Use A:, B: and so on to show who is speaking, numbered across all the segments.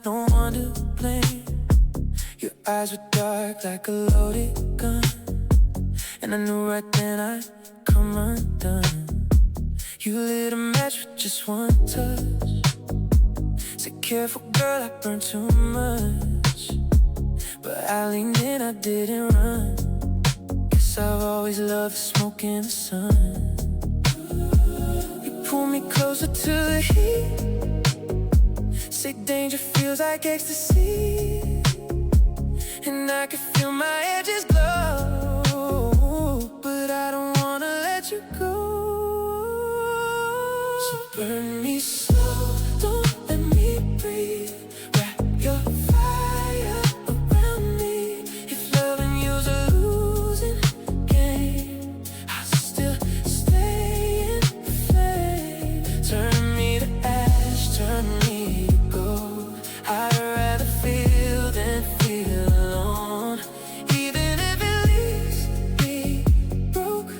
A: no one to blame. Your eyes were dark like a loaded gun, and I knew right then I'd come undone. You lit a match with just one touch. Said, careful girl, I burned too much. But I leaned in, I didn't run. Guess I've always loved the smoke in the sun. You pull me closer to the heat. Say danger feels like ecstasy, and I can feel my edges glow. But I don't wanna let you go. So burn me slow, don't let me breathe. Wrap your fire around me. If loving you's a losing game, I'll still stay in the flame. Turn me to ash, turn me to gold. I'd rather feel than feel alone. Even if it leaves me broke,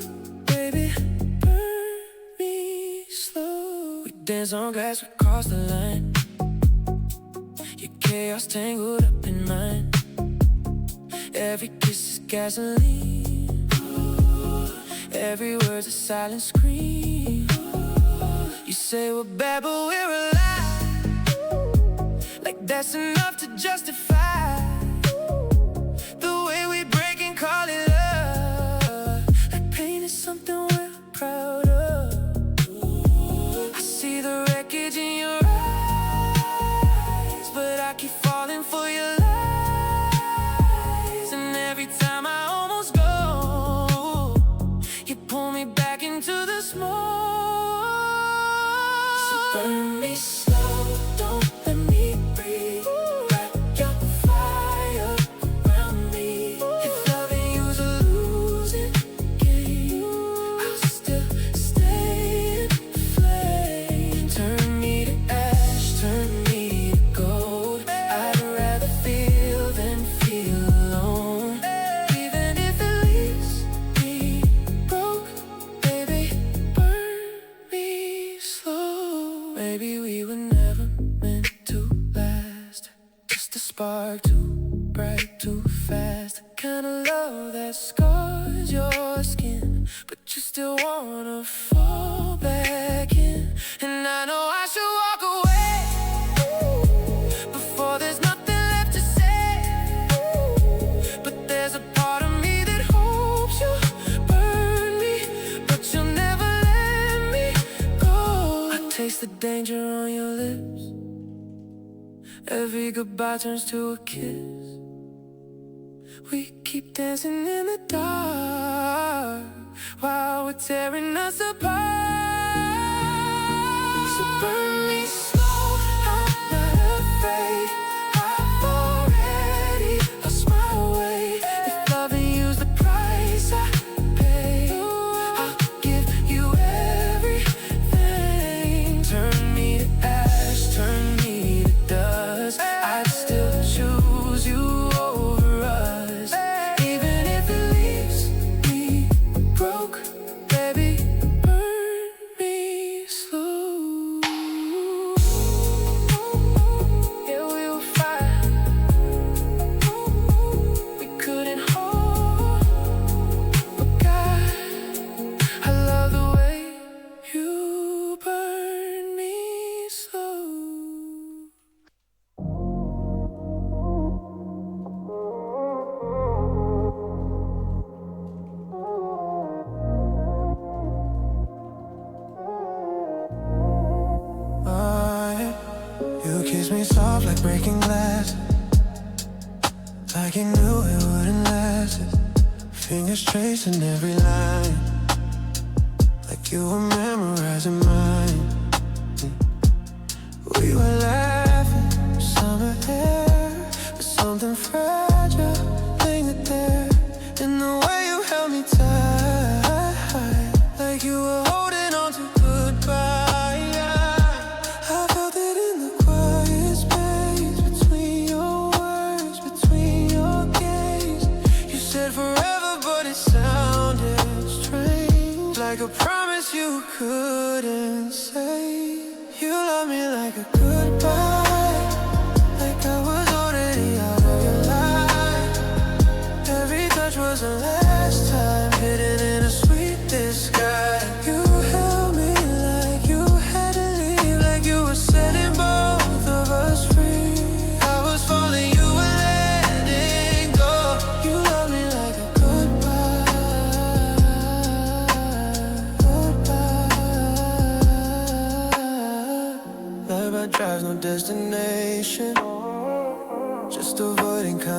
A: baby, burn me slow. We dance on grass, we cross the line. Your chaos tangled up in mine. Every kiss is gasoline. Every word's a silent scream. You say we're bad, but we're alive. Like that's enough to justify the way we break and call it love. Like pain is something we're proud of. I see the wreckage in your eyes, but I keep falling for your lies. And every time I almost go, you pull me back into the smoke. So burn me slow, don't let me breathe. Wrap your fire around me. If loving you's a losing game, I'll still stay in the flame. Turn me to ash, turn me to gold. I'd rather feel than feel alone. Even if it leaves me broke, baby, burn me slow. Maybe we were never meant to last. Just a spark, too bright, too fast. The kind of love that scars your skin, but you still wanna fall back in. And I know I should walk away before there's nothing left to say. But there's a part of me that hopes you'll burn me, but you'll never let me go. I taste the danger on your lips. Every goodbye turns to a kiss. We keep dancing in the dark while we're tearing us apart. So burn me slow, I'm not afraid. I've already lost my way. If loving you's the price I pay, I'll give you everything. Turn me to ash, turn me to dust. I'd still choose you over us. Even if it leaves me broke, baby, burn me slow. Yeah, we were fine. We couldn't hold, but God, I love the way you burn me slow. You kiss me soft like breaking glass, like you knew it wouldn't last. Fingers tracing every line, like you were memorizing mine. We were laughing, summer air, but something fragile lingered there. And the way you held me tight, like you were holding on to goodbye. I felt it in the quiet space between your words, between your gaze. You said forever, but it sounded strange, like a promise you couldn't say. You love me like a goodbye,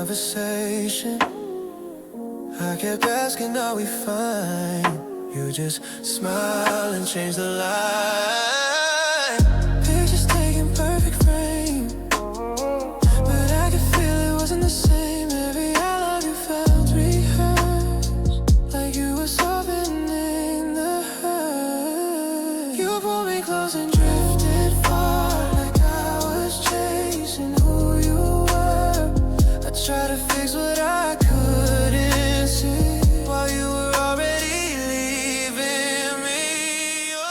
A: conversation. I kept asking, are we fine? You just smile and change the line. Pictures taking perfect frame, but I could feel it wasn't the same. Every I love you felt rehearsed, like you were softening the hurt. You pulled me close and drifted far, like I was chasing who you were. I tried to fix what I couldn't see, while you were already leaving me.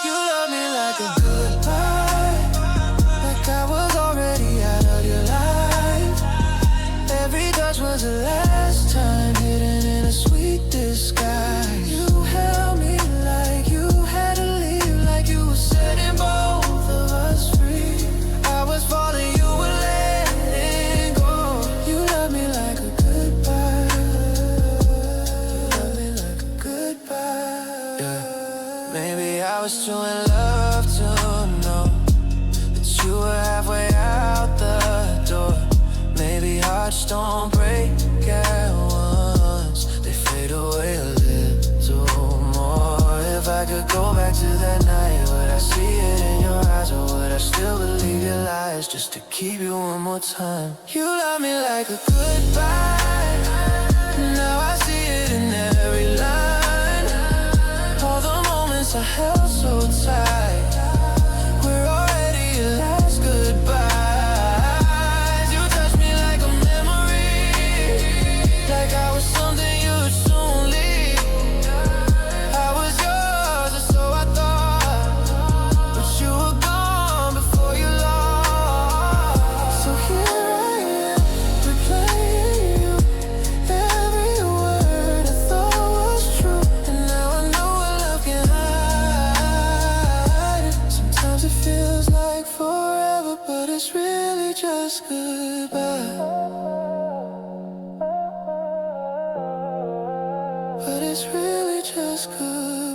A: You loved me like a goodbye, like I was already out of your life. Every touch was the last time, hidden in a sweet disguise. You held me like you had to leave, like you were setting both of us free. I was falling, you were letting go. You loved me like a goodbye. You loved me like a goodbye. Yeah. Maybe I was too in love to know that you were halfway out the door. Maybe hearts don't break at once, they fade away a little more. If I could go back to that night, would I see it in your eyes, or would I still believe your lies just to keep you one more time? You love me like a goodbye, now I see it in every line. All the moments I held so tight, we're already your last goodbyes. You touched me like a memory, like I was something you'd soon leave. I was yours, or so I thought, but you were gone before you lost. So here I am, replaying you, every word I thought was true. And now I know what love can hide. Sometimes it feels like forever, but it's really just goodbye. But it's really just good.